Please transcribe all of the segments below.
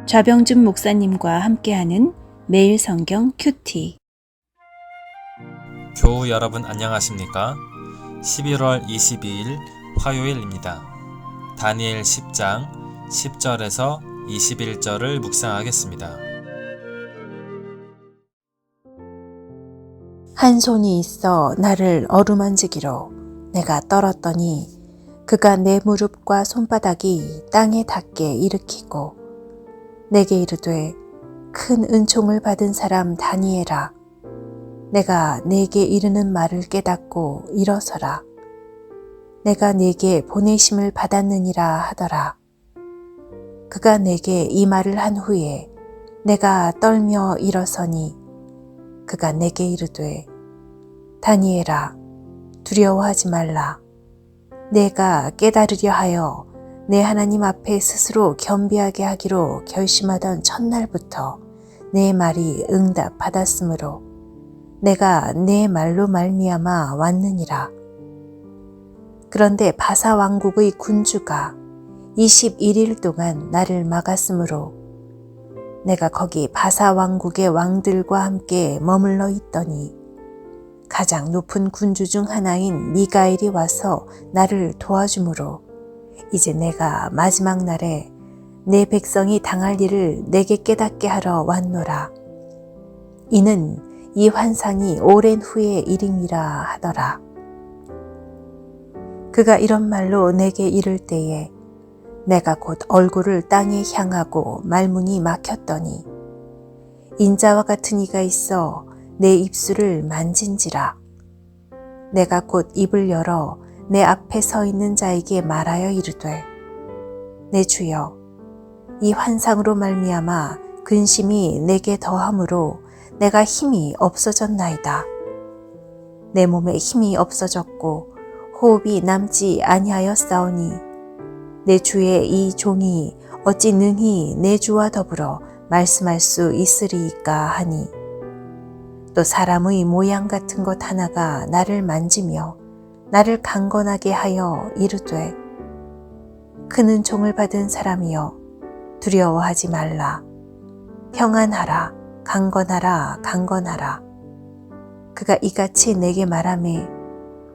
좌병준 목사님과 함께하는 매일 성경 큐티. 교우 여러분 안녕하십니까? 11월 22일 화요일입니다. 다니엘 10장 10절에서 21절을 묵상하겠습니다. 한 손이 있어 나를 어루만지기로 내가 떨었더니 그가 내 무릎과 손바닥이 땅에 닿게 일으키고 내게 이르되 큰 은총을 받은 사람 다니엘아, 내가 네게 이르는 말을 깨닫고 일어서라. 내가 네게 보내심을 받았느니라 하더라. 그가 내게 이 말을 한 후에 내가 떨며 일어서니 그가 내게 이르되 다니엘아, 두려워하지 말라. 내가 깨달으려 하여 내 하나님 앞에 스스로 겸비하게 하기로 결심하던 첫날부터 내 말이 응답받았으므로 내가 내 말로 말미암아 왔느니라. 그런데 바사 왕국의 군주가 21일 동안 나를 막았으므로 내가 거기 바사 왕국의 왕들과 함께 머물러 있더니 가장 높은 군주 중 하나인 미가엘이 와서 나를 도와주므로 이제 내가 마지막 날에 내 백성이 당할 일을 내게 깨닫게 하러 왔노라. 이는 이 환상이 오랜 후의 일임이라 하더라. 그가 이런 말로 내게 이를 때에 내가 곧 얼굴을 땅에 향하고 말문이 막혔더니 인자와 같은 이가 있어 내 입술을 만진지라. 내가 곧 입을 열어 내 앞에 서 있는 자에게 말하여 이르되 내 주여, 이 환상으로 말미암아 근심이 내게 더함으로 내가 힘이 없어졌나이다. 내 몸에 힘이 없어졌고 호흡이 남지 아니하였사오니 내 주의 이 종이 어찌 능히 내 주와 더불어 말씀할 수 있으리이까 하니 또 사람의 모양 같은 것 하나가 나를 만지며 나를 강건하게 하여 이르되 큰 은총을 받은 사람이여 두려워하지 말라. 평안하라. 강건하라. 강건하라. 그가 이같이 내게 말하매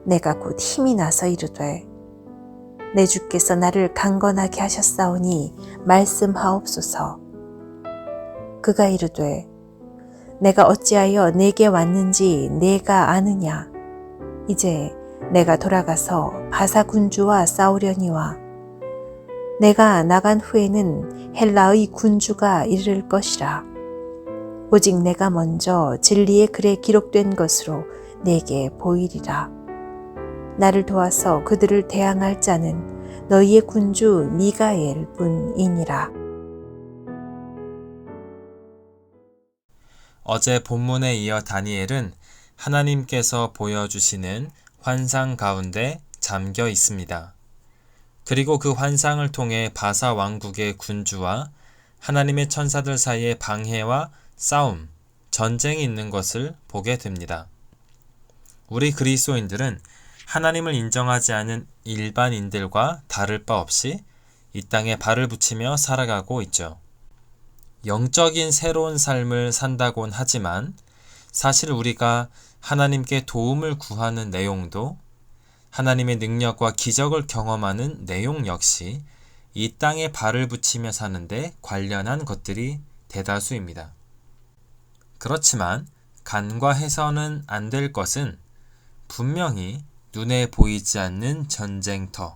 내가 곧 힘이 나서 이르되 내 주께서 나를 강건하게 하셨사오니 말씀하옵소서. 그가 이르되 내가 어찌하여 내게 왔는지 내가 아느냐. 이제 내가 돌아가서 바사 군주와 싸우려니와 내가 나간 후에는 헬라의 군주가 이를 것이라. 오직 내가 먼저 진리의 글에 기록된 것으로 내게 보이리라. 나를 도와서 그들을 대항할 자는 너희의 군주 미가엘 뿐이니라. 어제 본문에 이어 다니엘은 하나님께서 보여주시는 환상 가운데 잠겨 있습니다. 그리고 그 환상을 통해 바사 왕국의 군주와 하나님의 천사들 사이에 방해와 싸움, 전쟁이 있는 것을 보게 됩니다. 우리 그리스도인들은 하나님을 인정하지 않은 일반인들과 다를 바 없이 이 땅에 발을 붙이며 살아가고 있죠. 영적인 새로운 삶을 산다곤 하지만 사실 우리가 하나님께 도움을 구하는 내용도 하나님의 능력과 기적을 경험하는 내용 역시 이 땅에 발을 붙이며 사는데 관련한 것들이 대다수입니다. 그렇지만 간과해서는 안 될 것은 분명히 눈에 보이지 않는 전쟁터,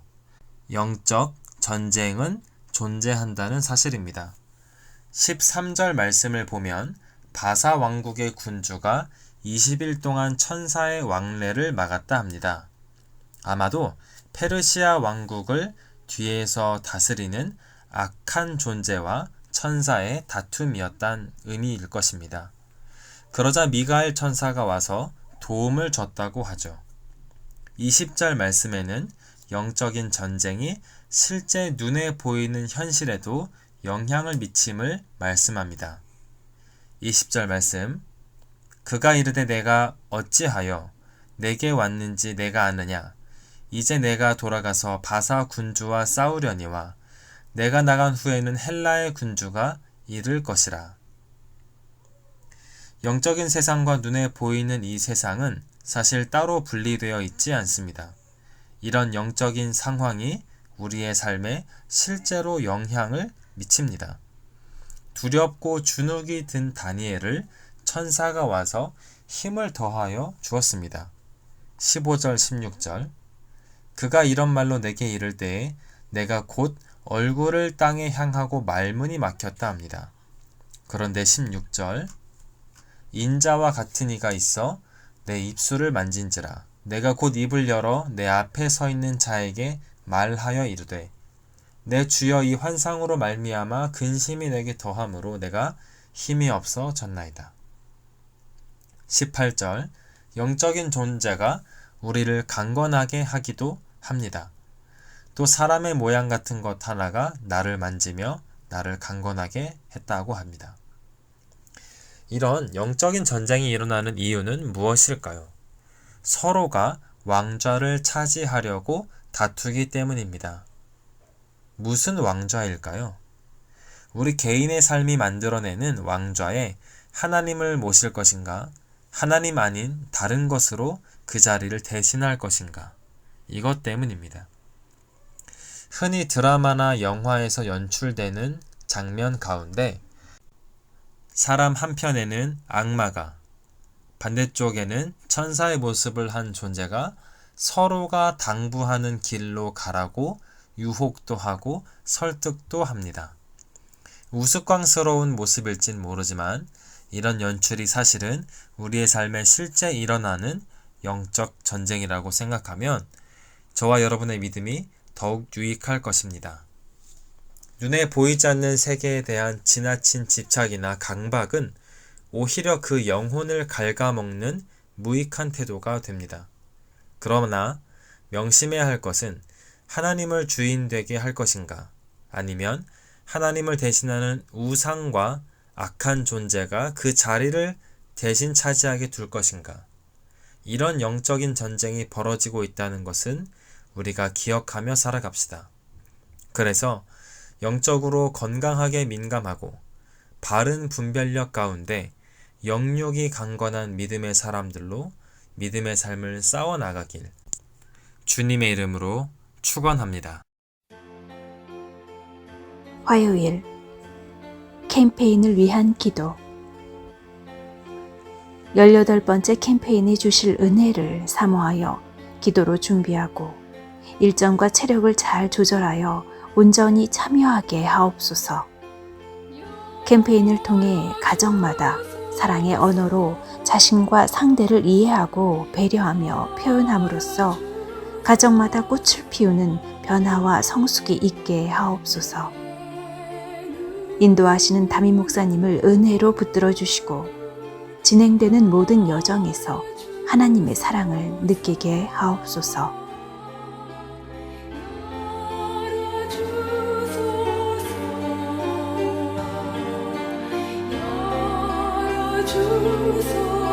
영적 전쟁은 존재한다는 사실입니다. 13절 말씀을 보면 바사 왕국의 군주가 20일 동안 천사의 왕래를 막았다 합니다. 아마도 페르시아 왕국을 뒤에서 다스리는 악한 존재와 천사의 다툼이었단 의미일 것입니다. 그러자 미가엘 천사가 와서 도움을 줬다고 하죠. 20절 말씀에는 영적인 전쟁이 실제 눈에 보이는 현실에도 영향을 미침을 말씀합니다. 20절 말씀, 그가 이르되 내가 어찌하여 내게 왔는지 내가 아느냐. 이제 내가 돌아가서 바사 군주와 싸우려니와 내가 나간 후에는 헬라의 군주가 이를 것이라. 영적인 세상과 눈에 보이는 이 세상은 사실 따로 분리되어 있지 않습니다. 이런 영적인 상황이 우리의 삶에 실제로 영향을 미칩니다. 두렵고 주눅이 든 다니엘을 천사가 와서 힘을 더하여 주었습니다. 15절 16절 그가 이런 말로 내게 이를 때에 내가 곧 얼굴을 땅에 향하고 말문이 막혔다 합니다. 그런데 16절 인자와 같은 이가 있어 내 입술을 만진지라 내가 곧 입을 열어 내 앞에 서 있는 자에게 말하여 이르되 내 주여 이 환상으로 말미암아 근심이 내게 더함으로 내가 힘이 없어졌나이다. 18절 영적인 존재가 우리를 강건하게 하기도 합니다. 또 사람의 모양 같은 것 하나가 나를 만지며 나를 강건하게 했다고 합니다. 이런 영적인 전쟁이 일어나는 이유는 무엇일까요? 서로가 왕좌를 차지하려고 다투기 때문입니다. 무슨 왕좌일까요? 우리 개인의 삶이 만들어내는 왕좌에 하나님을 모실 것인가? 하나님 아닌 다른 것으로 그 자리를 대신할 것인가? 이것 때문입니다. 흔히 드라마나 영화에서 연출되는 장면 가운데 사람 한편에는 악마가, 반대쪽에는 천사의 모습을 한 존재가 서로가 당부하는 길로 가라고 유혹도 하고 설득도 합니다. 우스꽝스러운 모습일진 모르지만 이런 연출이 사실은 우리의 삶에 실제 일어나는 영적 전쟁이라고 생각하면 저와 여러분의 믿음이 더욱 유익할 것입니다. 눈에 보이지 않는 세계에 대한 지나친 집착이나 강박은 오히려 그 영혼을 갉아먹는 무익한 태도가 됩니다. 그러나 명심해야 할 것은 하나님을 주인 되게 할 것인가 아니면 하나님을 대신하는 우상과 악한 존재가 그 자리를 대신 차지하게 둘 것인가. 이런 영적인 전쟁이 벌어지고 있다는 것은 우리가 기억하며 살아갑시다. 그래서 영적으로 건강하게 민감하고 바른 분별력 가운데 영육이 강건한 믿음의 사람들로 믿음의 삶을 싸워나가길 주님의 이름으로 축원합니다. 화요일 캠페인을 위한 기도 18번째 캠페인이 주실 은혜를 사모하여 기도로 준비하고 일정과 체력을 잘 조절하여 온전히 참여하게 하옵소서. 캠페인을 통해 가정마다 사랑의 언어로 자신과 상대를 이해하고 배려하며 표현함으로써 가정마다 꽃을 피우는 변화와 성숙이 있게 하옵소서. 인도하시는 담임 목사님을 은혜로 붙들어 주시고 진행되는 모든 여정에서 하나님의 사랑을 느끼게 하옵소서. 주소서